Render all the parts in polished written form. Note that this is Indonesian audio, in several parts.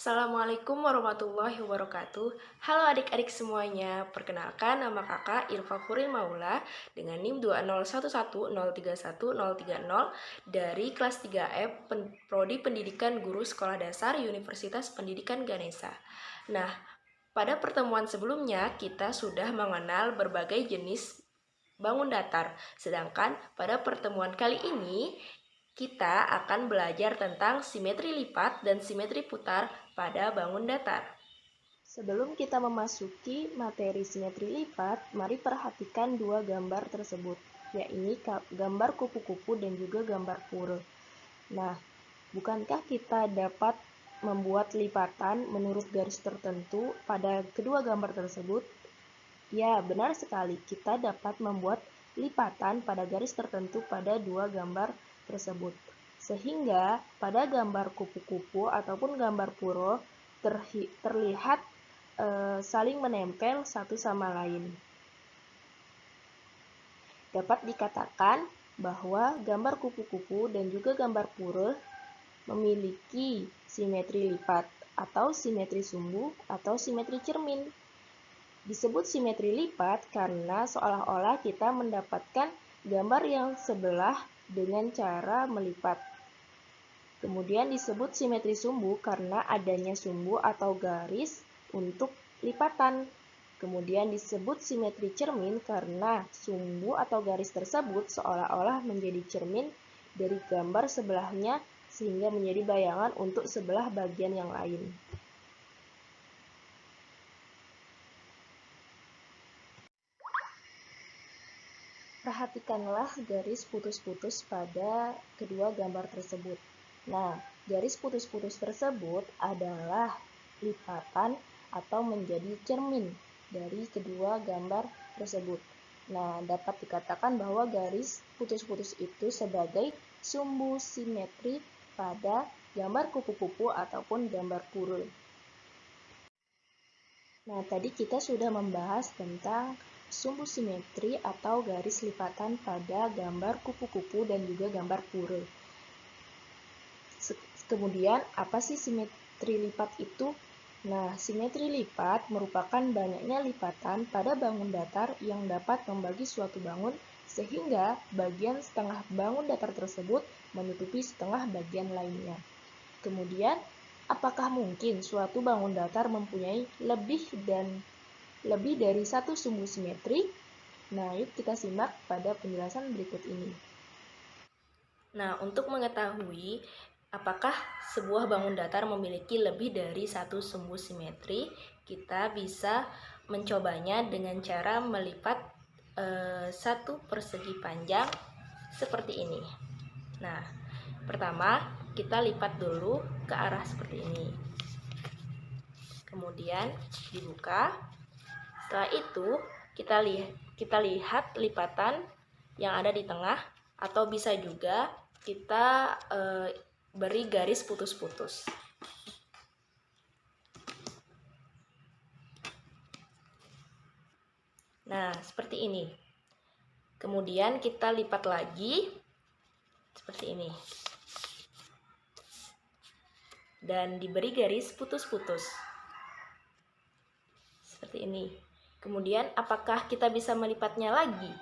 Assalamualaikum warahmatullahi wabarakatuh. Halo adik-adik semuanya, perkenalkan nama kakak Irfa Khuril Maula dengan NIM 20110311030 dari kelas 3F Prodi Pendidikan Guru Sekolah Dasar Universitas Pendidikan Ganesha. Nah, pada pertemuan sebelumnya kita sudah mengenal berbagai jenis bangun datar, sedangkan pada pertemuan kali ini kita akan belajar tentang simetri lipat dan simetri putar pada bangun datar. Sebelum kita memasuki materi simetri lipat, mari perhatikan dua gambar tersebut, yaitu gambar kupu-kupu dan juga gambar pura. Nah, bukankah kita dapat membuat lipatan menurut garis tertentu pada kedua gambar tersebut? Ya, benar sekali. Kita dapat membuat lipatan pada garis tertentu pada dua gambar tersebut. Sehingga pada gambar kupu-kupu ataupun gambar pura terlihat saling menempel satu sama lain. Dapat dikatakan bahwa gambar kupu-kupu dan juga gambar pura memiliki simetri lipat atau simetri sumbu atau simetri cermin. Disebut simetri lipat karena seolah-olah kita mendapatkan gambar yang sebelah dengan cara melipat. Kemudian disebut simetri sumbu karena adanya sumbu atau garis untuk lipatan. Kemudian disebut simetri cermin karena sumbu atau garis tersebut seolah-olah menjadi cermin dari gambar sebelahnya sehingga menjadi bayangan untuk sebelah bagian yang lain. Perhatikanlah garis putus-putus pada kedua gambar tersebut. Nah, garis putus-putus tersebut adalah lipatan atau menjadi cermin dari kedua gambar tersebut. Nah, dapat dikatakan bahwa garis putus-putus itu sebagai sumbu simetri pada gambar kupu-kupu ataupun gambar pura. Nah, tadi kita sudah membahas tentang sumbu simetri atau garis lipatan pada gambar kupu-kupu dan juga gambar pura. Kemudian, apa sih simetri lipat itu? Nah, simetri lipat merupakan banyaknya lipatan pada bangun datar yang dapat membagi suatu bangun sehingga bagian setengah bangun datar tersebut menutupi setengah bagian lainnya. Kemudian, apakah mungkin suatu bangun datar mempunyai lebih dari satu sumbu simetri? Nah, yuk kita simak pada penjelasan berikut ini. Nah, untuk mengetahui apakah sebuah bangun datar memiliki lebih dari satu sumbu simetri, kita bisa mencobanya dengan cara melipat satu persegi panjang seperti ini. Nah, pertama kita lipat dulu ke arah seperti ini. Kemudian dibuka. Setelah itu kita lihat lipatan yang ada di tengah, atau bisa juga kita beri garis putus-putus. Nah, seperti ini. Kemudian kita lipat lagi seperti ini. Dan diberi garis putus-putus. Seperti ini. Kemudian apakah kita bisa melipatnya lagi?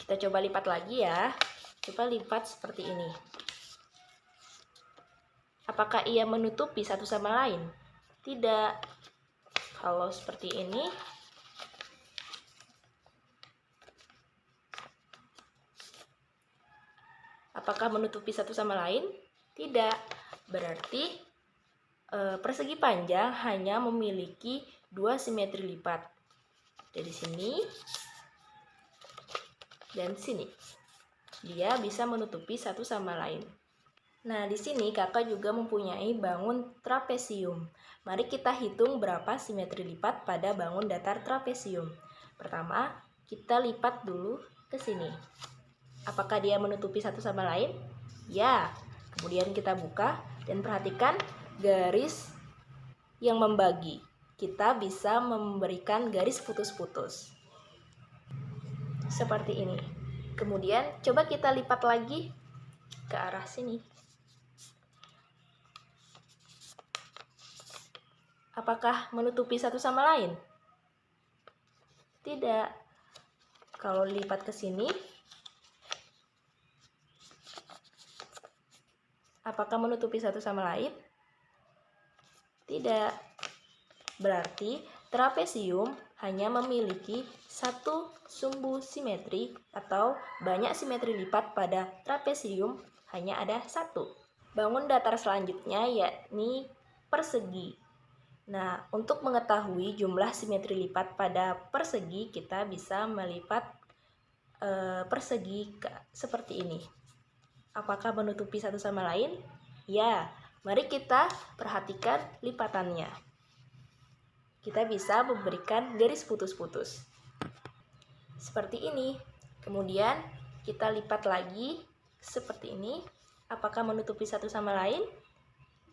Kita coba lipat lagi ya. Coba lipat seperti ini. Apakah ia menutupi satu sama lain? Tidak. Kalau seperti ini, apakah menutupi satu sama lain? Tidak. Berarti persegi panjang hanya memiliki dua simetri lipat. Dari sini dan sini. Dia bisa menutupi satu sama lain. Nah, di sini kakak juga mempunyai bangun trapesium. Mari kita hitung berapa simetri lipat pada bangun datar trapesium. Pertama, kita lipat dulu ke sini. Apakah dia menutupi satu sama lain? Ya. Kemudian kita buka dan perhatikan garis yang membagi. Kita bisa memberikan garis putus-putus. Seperti ini. Kemudian coba kita lipat lagi ke arah sini. Apakah menutupi satu sama lain? Tidak. Kalau lipat ke sini, apakah menutupi satu sama lain? Tidak. Berarti trapesium hanya memiliki satu sumbu simetri atau banyak simetri lipat pada trapesium hanya ada satu. Bangun datar selanjutnya yakni persegi. Nah, untuk mengetahui jumlah simetri lipat pada persegi, kita bisa melipat persegi seperti ini. Apakah menutupi satu sama lain? Ya, mari kita perhatikan lipatannya. Kita bisa memberikan garis putus-putus seperti ini. Kemudian kita lipat lagi seperti ini. Apakah menutupi satu sama lain?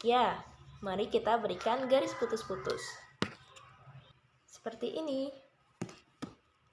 Ya, mari kita berikan garis putus-putus seperti ini.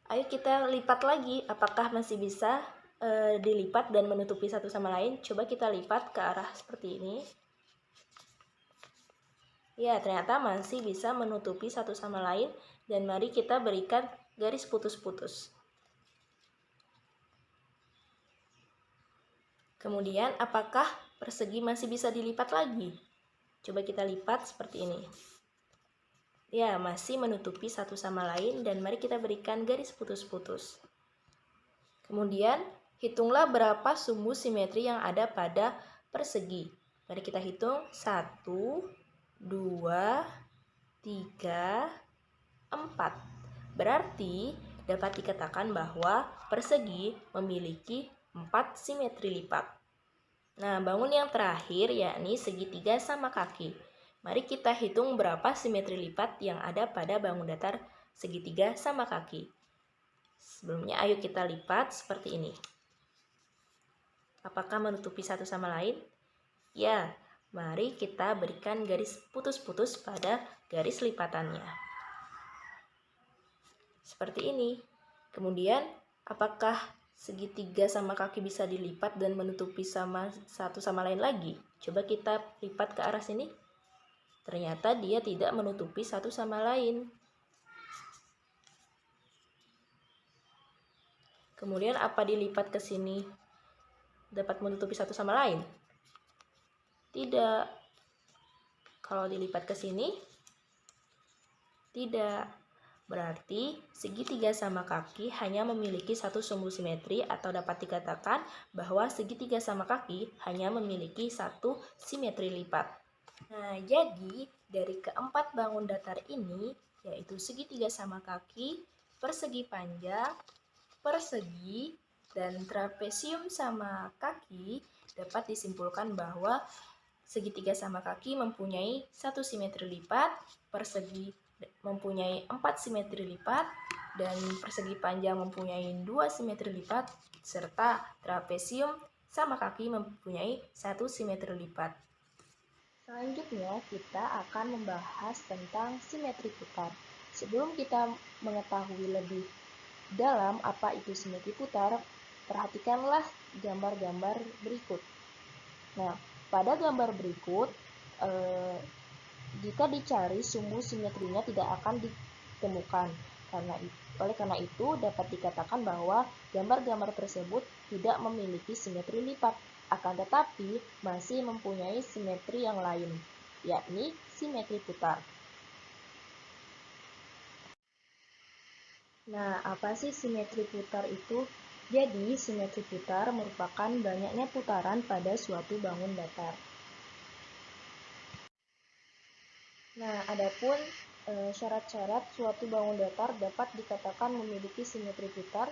Ayo kita lipat lagi. Apakah masih bisa dilipat dan menutupi satu sama lain? Coba kita lipat ke arah seperti ini. Ya, ternyata masih bisa menutupi satu sama lain, dan mari kita berikan garis putus-putus. Kemudian, apakah persegi masih bisa dilipat lagi? Coba kita lipat seperti ini. Ya, masih menutupi satu sama lain, dan mari kita berikan garis putus-putus. Kemudian, hitunglah berapa sumbu simetri yang ada pada persegi. Mari kita hitung. 1, 2, 3, 4. Berarti dapat dikatakan bahwa persegi memiliki 4 simetri lipat. Nah, bangun yang terakhir yakni segitiga sama kaki. Mari kita hitung berapa simetri lipat yang ada pada bangun datar segitiga sama kaki. Sebelumnya ayo kita lipat seperti ini. Apakah menutupi satu sama lain? Ya. Mari kita berikan garis putus-putus pada garis lipatannya. Seperti ini. Kemudian, apakah segitiga sama kaki bisa dilipat dan menutupi satu sama lain lagi? Coba kita lipat ke arah sini. Ternyata dia tidak menutupi satu sama lain. Kemudian, apa dilipat ke sini dapat menutupi satu sama lain? Tidak. Kalau dilipat ke sini, tidak. Berarti segitiga sama kaki hanya memiliki satu sumbu simetri, atau dapat dikatakan bahwa segitiga sama kaki hanya memiliki satu simetri lipat. Nah, jadi dari keempat bangun datar ini, yaitu segitiga sama kaki, persegi panjang, persegi, dan trapesium sama kaki, dapat disimpulkan bahwa segitiga sama kaki mempunyai satu simetri lipat, persegi mempunyai 4 simetri lipat, dan persegi panjang mempunyai 2 simetri lipat, serta trapesium sama kaki mempunyai 1 simetri lipat. Selanjutnya kita akan membahas tentang simetri putar. Sebelum kita mengetahui lebih dalam apa itu simetri putar, perhatikanlah gambar-gambar berikut. Nah, pada gambar berikut, jika dicari sumbu simetrinya tidak akan ditemukan. Oleh karena itu, dapat dikatakan bahwa gambar-gambar tersebut tidak memiliki simetri lipat, akan tetapi masih mempunyai simetri yang lain, yakni simetri putar. Nah, apa sih simetri putar itu? Jadi, simetri putar merupakan banyaknya putaran pada suatu bangun datar. Nah, adapun syarat-syarat suatu bangun datar dapat dikatakan memiliki simetri putar.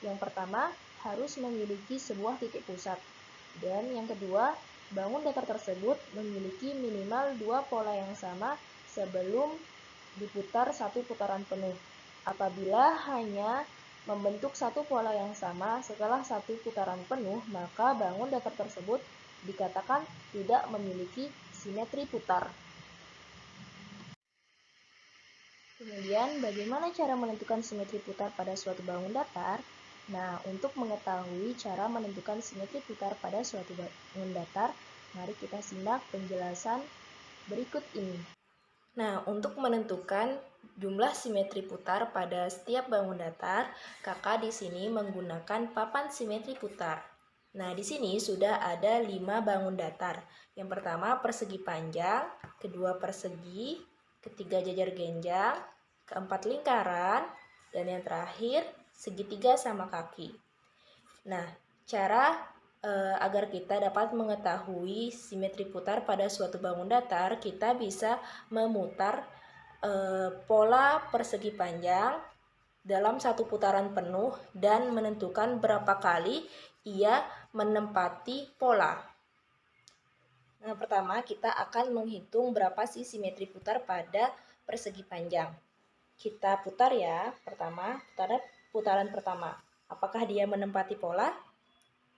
Yang pertama, harus memiliki sebuah titik pusat. Dan yang kedua, bangun datar tersebut memiliki minimal 2 pola yang sama sebelum diputar satu putaran penuh. Apabila hanya membentuk satu pola yang sama setelah satu putaran penuh, maka bangun datar tersebut dikatakan tidak memiliki simetri putar. Kemudian, bagaimana cara menentukan simetri putar pada suatu bangun datar? Nah, untuk mengetahui cara menentukan simetri putar pada suatu bangun datar, mari kita simak penjelasan berikut ini. Nah, untuk menentukan jumlah simetri putar pada setiap bangun datar, kakak di sini menggunakan papan simetri putar. Nah, di sini sudah ada 5 bangun datar. Yang pertama persegi panjang, kedua persegi, ketiga jajar genjang, keempat lingkaran, dan yang terakhir segitiga sama kaki. Nah, cara agar kita dapat mengetahui simetri putar pada suatu bangun datar, kita bisa memutar pola persegi panjang dalam satu putaran penuh dan menentukan berapa kali ia menempati pola. Nah, pertama kita akan menghitung berapa sih simetri putar pada persegi panjang. Kita putar ya, pertama, putaran pertama. Apakah dia menempati pola?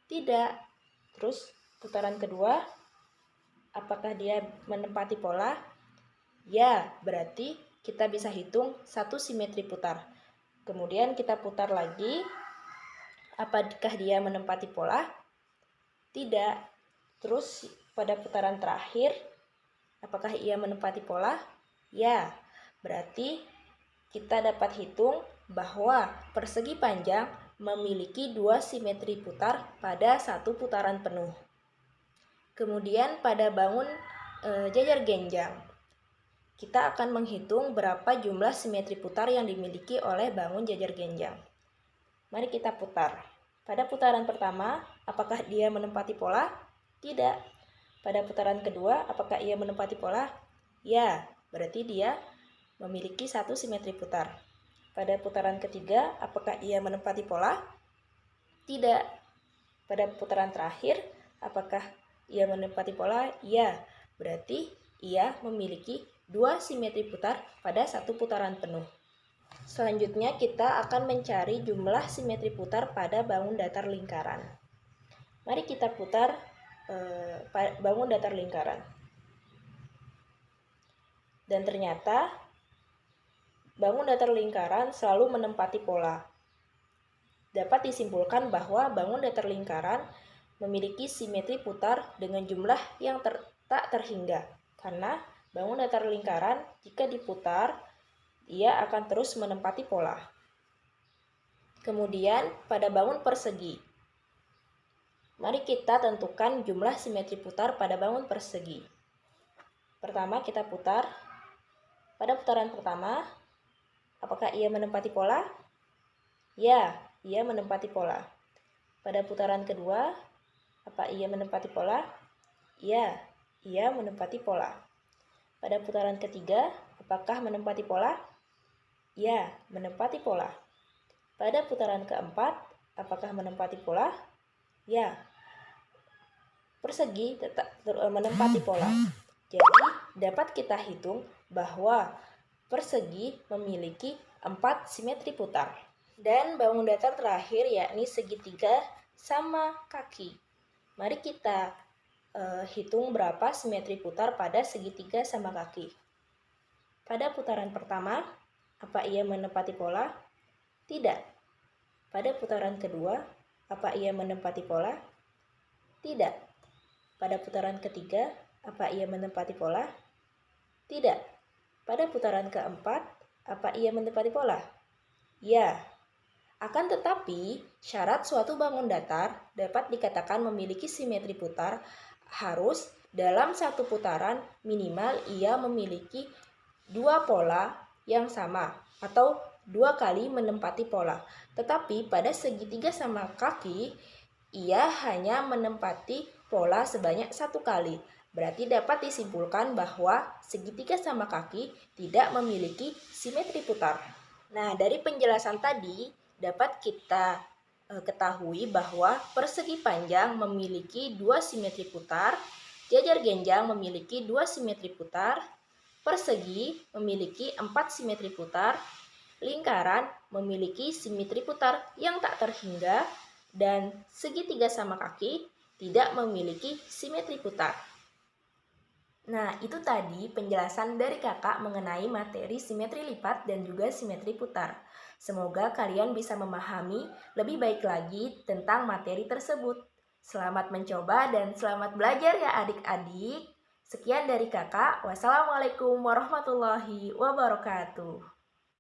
Tidak. Terus putaran kedua, apakah dia menempati pola? Ya, berarti kita bisa hitung satu simetri putar. Kemudian kita putar lagi, apakah dia menempati pola? Tidak. Terus pada putaran terakhir, apakah ia menempati pola? Ya, berarti kita dapat hitung bahwa persegi panjang memiliki 2 simetri putar pada satu putaran penuh. Kemudian pada bangun jajar genjang, kita akan menghitung berapa jumlah simetri putar yang dimiliki oleh bangun jajar genjang. Mari kita putar. Pada putaran pertama, apakah dia menempati pola? Tidak. Pada putaran kedua, apakah ia menempati pola? Ya, berarti dia memiliki satu simetri putar. Pada putaran ketiga, apakah ia menempati pola? Tidak. Pada putaran terakhir, apakah ia menempati pola? Ya, berarti ia memiliki 2 simetri putar pada satu putaran penuh. Selanjutnya kita akan mencari jumlah simetri putar pada bangun datar lingkaran. Mari kita putar bangun datar lingkaran. Dan ternyata bangun datar lingkaran selalu menempati pola. Dapat disimpulkan bahwa bangun datar lingkaran memiliki simetri putar dengan jumlah yang tak terhingga. Karena bangun datar lingkaran jika diputar, ia akan terus menempati pola. Kemudian pada bangun persegi, mari kita tentukan jumlah simetri putar pada bangun persegi. Pertama kita putar. Pada putaran pertama, apakah ia menempati pola? Ya, ia menempati pola. Pada putaran kedua, apa ia menempati pola? Ya, ia menempati pola. Pada putaran ketiga, apakah menempati pola? Ya, menempati pola. Pada putaran keempat, apakah menempati pola? Ya, persegi tetap menempati pola. Jadi, dapat kita hitung bahwa persegi memiliki 4 simetri putar. Dan bangun datar terakhir yakni segitiga sama kaki. Mari kita hitung berapa simetri putar pada segitiga sama kaki. Pada putaran pertama, apa ia menempati pola? Tidak. Pada putaran kedua, apa ia menempati pola? Tidak. Pada putaran ketiga, apa ia menempati pola? Tidak. Pada putaran keempat, apa ia menempati pola? Ya. Akan tetapi, syarat suatu bangun datar dapat dikatakan memiliki simetri putar harus dalam satu putaran minimal ia memiliki 2 pola yang sama atau 2 kali menempati pola. Tetapi pada segitiga sama kaki, ia hanya menempati pola sebanyak 1 kali. Berarti dapat disimpulkan bahwa segitiga sama kaki tidak memiliki simetri putar. Nah, dari penjelasan tadi dapat kita ketahui bahwa persegi panjang memiliki 2 simetri putar, jajar genjang memiliki 2 simetri putar, persegi memiliki 4 simetri putar, lingkaran memiliki simetri putar yang tak terhingga, dan segitiga sama kaki tidak memiliki simetri putar. Nah, itu tadi penjelasan dari kakak mengenai materi simetri lipat dan juga simetri putar. Semoga kalian bisa memahami lebih baik lagi tentang materi tersebut. Selamat mencoba dan selamat belajar ya adik-adik. Sekian dari kakak. Wassalamualaikum warahmatullahi wabarakatuh.